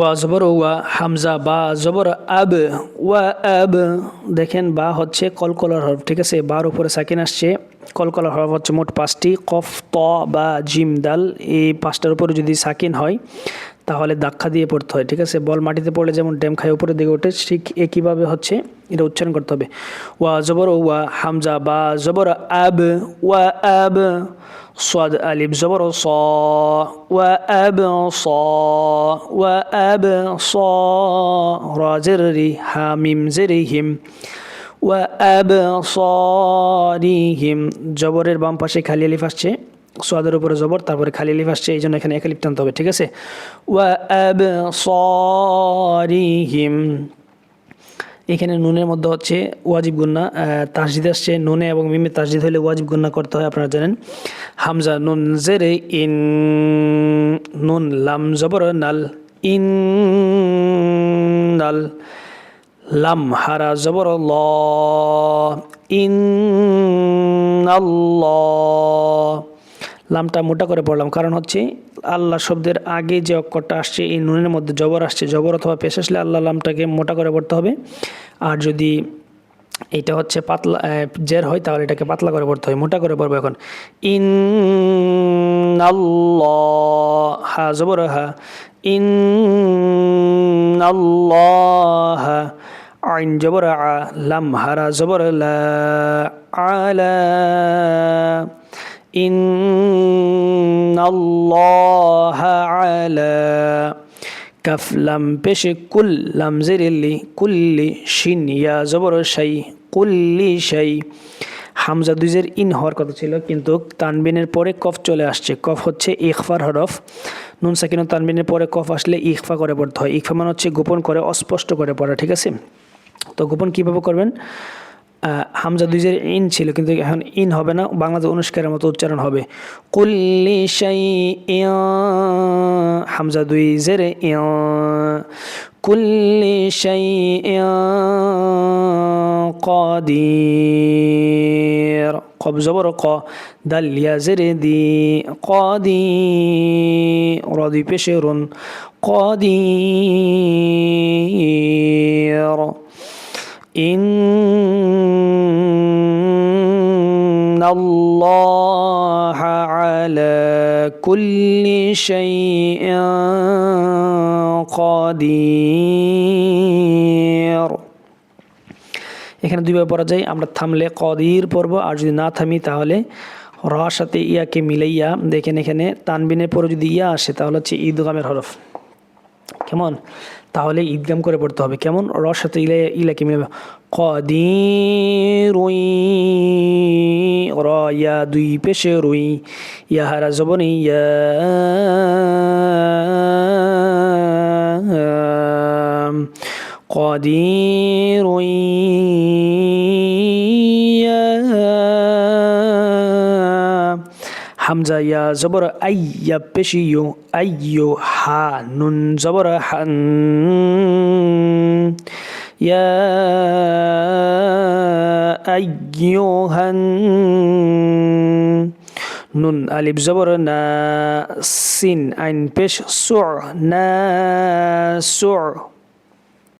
ওয়া জবর ওয়া, হামজা বা জবর আব, ওয়া আব। দেখেন বা হচ্ছে কলকলার হরফ, ঠিক আছে। বার উপরে সাকিন আসছে। কলকলার হরফ হচ্ছে মোট 5টি, কফ, ত, বা, জিম, দাল। এই 5টার উপরে যদি সাকিন হয় তাহলে ধাক্কা দিয়ে পড়তে হয়, ঠিক আছে। বল মাটিতে পড়লে যেমন ড্যাম খায় উপরের দিকে ওঠে, ঠিক একইভাবে হচ্ছে এটা উচ্চারণ করতে হবে। ওয়া জবর ওয়া, হামজা বা জবর আব, ওয়া আব। صاد ألف زبر صا، وأبصى، وأبصى. را زر ري، ها ميم زر هم، وأبصارهم. জবরের বাম পাশে খালি আলিফ আসছে, সোয়াদের উপরে জবর, তারপরে খালি আলিফ আসছে, এই জন্য এখানে এক আলিফ টানতে হবে, ঠিক আছে। وأبصارهم। এখানে নুনের মধ্যে হচ্ছে ওয়াজিব গুন্না, তাসজিদ আসছে। নুনে এবং মিমে তাসজিদ হলে ওয়াজিব গুন্না করতে হয়, আপনারা জানেন। হামজা নুন জেরে ইন, নুন লাম জবর নাল, ইন নাল। লাম হারা জবর ল, ইন আল্লাহ। লামটা মোটা করে পড়লাম, কারণ হচ্ছে আল্লাহ শব্দের আগে যে অক্ষরটা আসছে এই নুনের মধ্যে জবর আসছে, জবর অথবা পেশ আসলে আল্লাহ লামটাকে মোটা করে পড়তে হবে। আর যদি এটা হচ্ছে পাতলা জের হয় তাহলে এটাকে পাতলা করে পড়তে হয়, মোটা করে পড়বো। এখন ইন আল্লাহ, হা জবর হা, ইন আল্লাহ। আইন জবর আ, লাম হারা জবর লা, আলা। ইন্নাল্লাহা আলা। কাফ লাম পেশে কুল, লাম জেরেলি, কুল্লি। শিন ইয়া জবর শাই, কুল্লি শাই। হামজা দুইজের ইন হওয়ার কথা ছিল, কিন্তু তানবিনের পরে কফ চলে আসছে। কফ হচ্ছে ইখফার হরফ। নুন সাকিন ও তানবিনের পরে কফ আসলে ইখফা করে পড়তে হয়। ইখফা মানে হচ্ছে গোপন করে, অস্পষ্ট করে পড়া, ঠিক আছে। তো গোপন কীভাবে করবেন? হামজা দুইজের ইন ছিল, কিন্তু এখন ইন হবে না, বাংলাতে অনুষ্কারের মতো উচ্চারণ হবে। কুল্লি শাই, হামজা দুইজের ইয়া, কুল্লি শাই قدير. قب زبر ق، دل يا زر دي، قدير. راضي بشر، قدير. إن الله على كل شيء قدير. এখানে দুইবার পড়া যায়, আমরা থামলে কদির পড়ব, আর যদি না থামি তাহলে র সাথে ইয়াকে মিলাইয়া, দেখেন এখানে তানবিনের পরে যদি ইয়া আসে তাহলে হচ্ছে ঈদগামের হরফ, কেমন? তাহলে ঈদগাম করে পড়তে হবে, কেমন? র সাথে ইলাকে মিলাবে, কদির। র ইয়া দুই পেশে রুই, ইয়া হারা জবন ইয়া, قدير. হামজা ইয়া জবর আই, ইয়া পেশি ইউ, আইয়ু। হা নুন জবর হান, ইয়া আইয়ুহান। নুন আলিফ জবর না, সিন আইন পেশ সু, না সু।